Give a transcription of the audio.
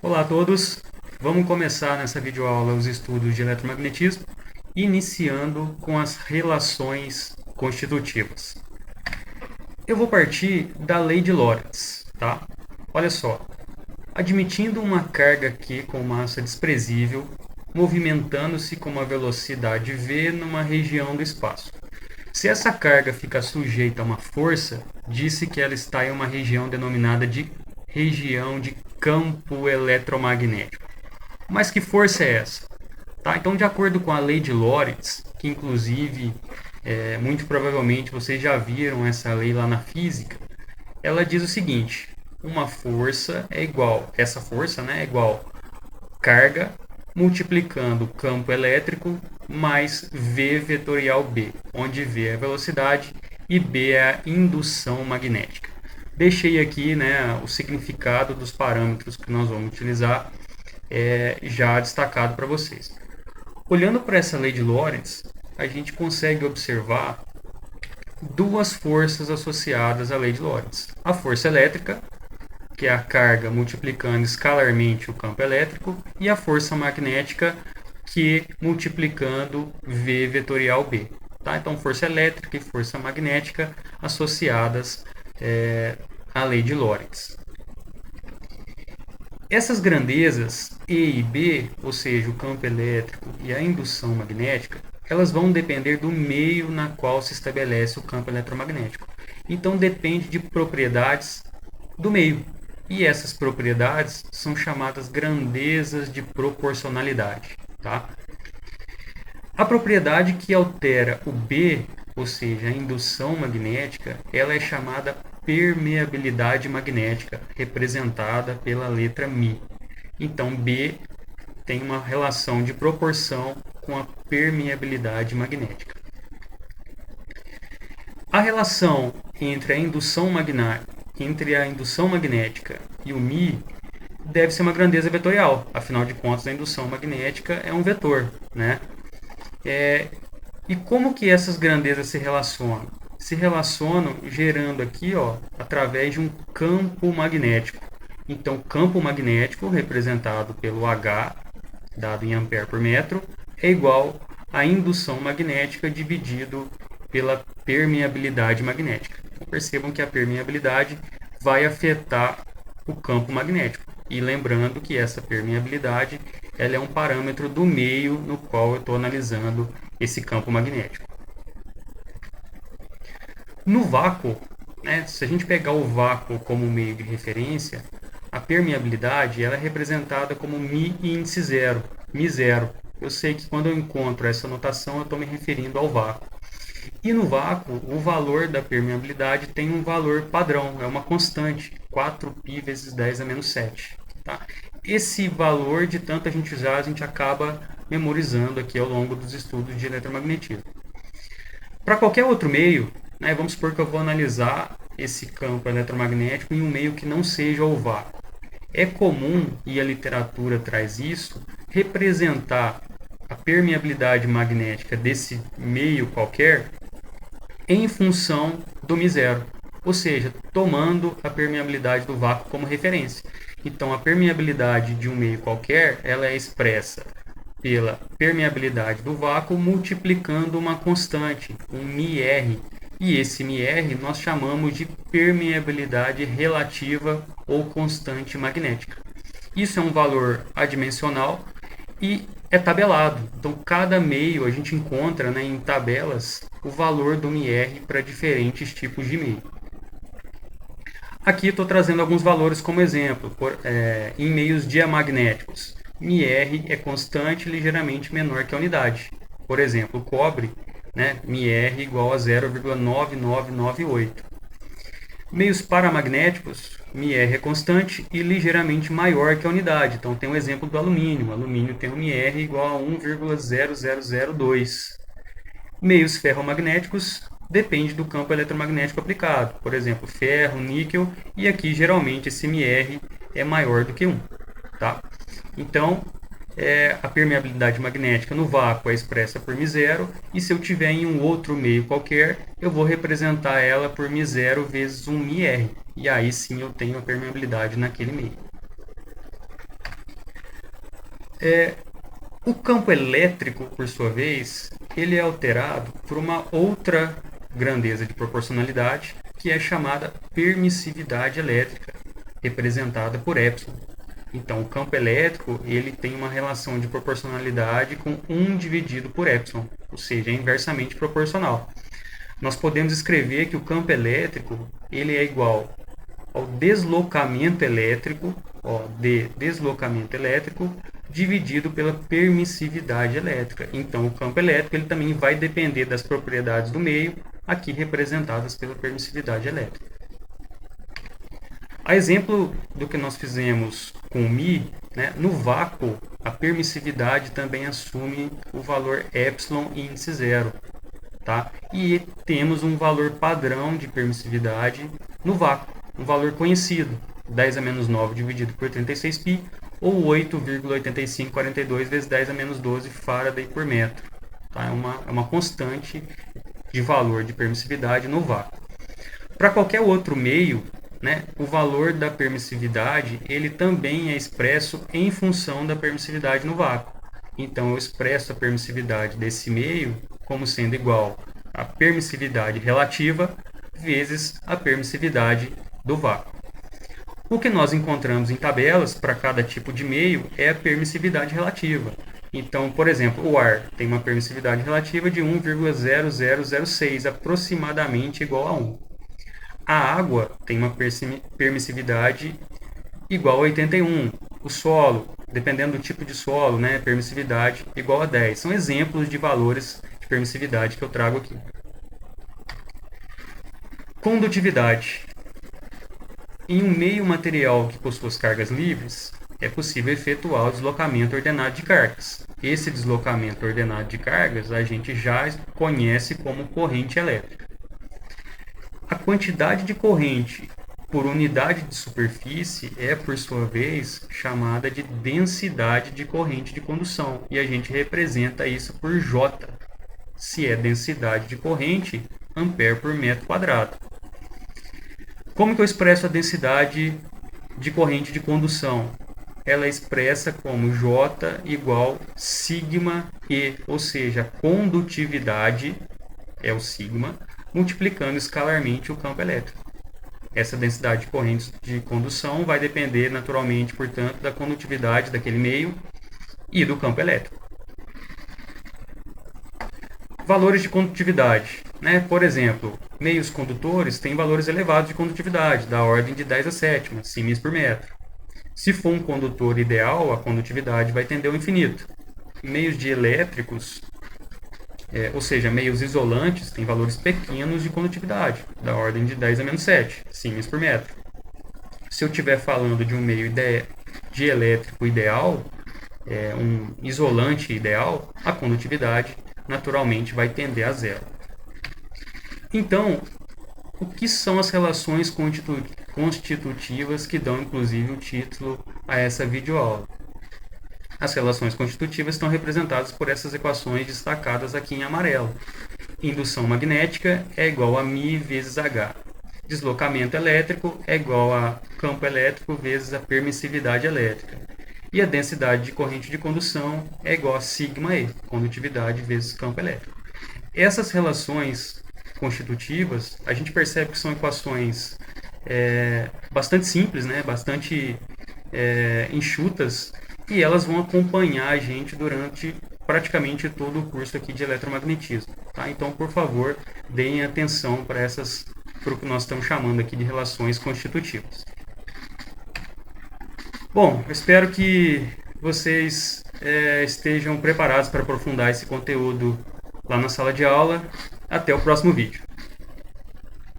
Olá a todos, vamos começar nessa videoaula os estudos de eletromagnetismo, iniciando com as relações constitutivas. Eu vou partir da lei de Lorentz, tá? Olha só, admitindo uma carga Q com massa desprezível, movimentando-se com uma velocidade v numa região do espaço. Se essa carga fica sujeita a uma força, disse que ela está em uma região denominada de região de campo eletromagnético. Mas que força é essa? Tá? Então, de acordo com a lei de Lorentz, que inclusive, muito provavelmente vocês já viram essa lei lá na física, ela diz o seguinte: uma força é igual, essa força, né, é igual carga multiplicando o campo elétrico mais V vetorial B, onde V é a velocidade e B é a indução magnética. Deixei aqui, né, o significado dos parâmetros que nós vamos utilizar já destacado para vocês. Olhando para essa lei de Lorentz, a gente consegue observar duas forças associadas à lei de Lorentz. A força elétrica, que é a carga multiplicando escalarmente o campo elétrico, e a força magnética, Q multiplicando V vetorial B. Tá? Então, força elétrica e força magnética associadas à lei de Lorentz. Essas grandezas E e B, ou seja, o campo elétrico e a indução magnética, elas vão depender do meio na qual se estabelece o campo eletromagnético. Então depende de propriedades do meio. E essas propriedades são chamadas grandezas de proporcionalidade. Tá? A propriedade que altera o B, ou seja, a indução magnética, ela é chamada permeabilidade magnética, representada pela letra μ. Então, B tem uma relação de proporção com a permeabilidade magnética. A relação entre a indução magnética e o μ deve ser uma grandeza vetorial. Afinal de contas, a indução magnética é um vetor, né? E como que essas grandezas se relacionam? Se relacionam gerando aqui, ó, através de um campo magnético. Então, campo magnético, representado pelo H, dado em ampere por metro, é igual à indução magnética dividido pela permeabilidade magnética. Então, percebam que a permeabilidade vai afetar o campo magnético. E lembrando que essa permeabilidade ela é um parâmetro do meio no qual eu estou analisando esse campo magnético. No vácuo, né, se a gente pegar o vácuo como meio de referência, a permeabilidade ela é representada como μ índice zero, μ0. Eu sei que quando eu encontro essa notação, eu estou me referindo ao vácuo. E no vácuo, o valor da permeabilidade tem um valor padrão, é uma constante, 4π vezes 10 a menos 7. Tá? Esse valor, de tanto a gente usar, a gente acaba memorizando aqui ao longo dos estudos de eletromagnetismo. Para qualquer outro meio, né, vamos supor que eu vou analisar esse campo eletromagnético em um meio que não seja o vácuo. É comum, e a literatura traz isso, representar a permeabilidade magnética desse meio qualquer em função do μ0, ou seja, tomando a permeabilidade do vácuo como referência. Então, a permeabilidade de um meio qualquer ela é expressa pela permeabilidade do vácuo multiplicando uma constante, um μr. E esse μr nós chamamos de permeabilidade relativa ou constante magnética. Isso é um valor adimensional e é tabelado. Então, cada meio a gente encontra, né, em tabelas o valor do μr para diferentes tipos de meio. Aqui estou trazendo alguns valores como exemplo, em meios diamagnéticos. μr é constante ligeiramente menor que a unidade. Por exemplo, o cobre, né, μr igual a 0,9998. Meios paramagnéticos, μr é constante e ligeiramente maior que a unidade. Então, tem um exemplo do alumínio. O alumínio tem um μr igual a 1,0002. Meios ferromagnéticos depende do campo eletromagnético aplicado. Por exemplo, ferro, níquel, e aqui geralmente esse μr é maior do que 1. Tá? Então, a permeabilidade magnética no vácuo é expressa por μ0, e se eu tiver em um outro meio qualquer, eu vou representar ela por μ0 vezes 1 μr, e aí sim eu tenho a permeabilidade naquele meio. O campo elétrico, por sua vez, ele é alterado por uma outra grandeza de proporcionalidade, que é chamada permissividade elétrica, representada por epsilon. Então, o campo elétrico ele tem uma relação de proporcionalidade com 1 dividido por epsilon, ou seja, é inversamente proporcional. Nós podemos escrever que o campo elétrico ele é igual ao deslocamento elétrico, deslocamento elétrico dividido pela permissividade elétrica. Então, o campo elétrico ele também vai depender das propriedades do meio, aqui representadas pela permissividade elétrica. A exemplo do que nós fizemos com o μ, né, no vácuo, a permissividade também assume o valor epsilon índice zero. Tá? E temos um valor padrão de permissividade no vácuo, um valor conhecido, 10 a menos 9 dividido por 36π, ou 8,8542 vezes 10 a menos 12 Faraday por metro. Tá? É uma constante de valor de permissividade no vácuo. Para qualquer outro meio, né, o valor da permissividade ele também é expresso em função da permissividade no vácuo. Então, eu expresso a permissividade desse meio como sendo igual à permissividade relativa vezes a permissividade do vácuo. O que nós encontramos em tabelas para cada tipo de meio é a permissividade relativa. Então, por exemplo, o ar tem uma permissividade relativa de 1,0006, aproximadamente igual a 1. A água tem uma permissividade igual a 81. O solo, dependendo do tipo de solo, né, permissividade igual a 10. São exemplos de valores de permissividade que eu trago aqui. Condutividade. Em um meio material que possua as cargas livres, é possível efetuar o deslocamento ordenado de cargas. Esse deslocamento ordenado de cargas a gente já conhece como corrente elétrica. A quantidade de corrente por unidade de superfície é, por sua vez, chamada de densidade de corrente de condução, e a gente representa isso por J. Se é densidade de corrente, ampere por metro quadrado. Como que eu expresso a densidade de corrente de condução? Ela é expressa como J igual sigma E, ou seja, a condutividade é o sigma, multiplicando escalarmente o campo elétrico. Essa densidade de corrente de condução vai depender naturalmente, portanto, da condutividade daquele meio e do campo elétrico. Valores de condutividade. Né? Por exemplo, meios condutores têm valores elevados de condutividade, da ordem de 10 a sétima, siemens por metro. Se for um condutor ideal, a condutividade vai tender ao infinito. Meios dielétricos, ou seja, meios isolantes, têm valores pequenos de condutividade, da ordem de 10 a menos 7, siemens por metro. Se eu estiver falando de um meio dielétrico ideal, um isolante ideal, a condutividade naturalmente vai tender a zero. Então, o que são as relações constitutivas que dão inclusive o título a essa videoaula? As relações constitutivas estão representadas por essas equações destacadas aqui em amarelo. Indução magnética é igual a μ vezes H. Deslocamento elétrico é igual a campo elétrico vezes a permissividade elétrica. E a densidade de corrente de condução é igual a sigma E, condutividade vezes campo elétrico. Essas relações constitutivas, a gente percebe que são equações bastante simples, né? Bastante enxutas, e elas vão acompanhar a gente durante praticamente todo o curso aqui de eletromagnetismo. Tá? Então, por favor, deem atenção para o que nós estamos chamando aqui de relações constitutivas. Bom, eu espero que vocês estejam preparados para aprofundar esse conteúdo lá na sala de aula. Até o próximo vídeo.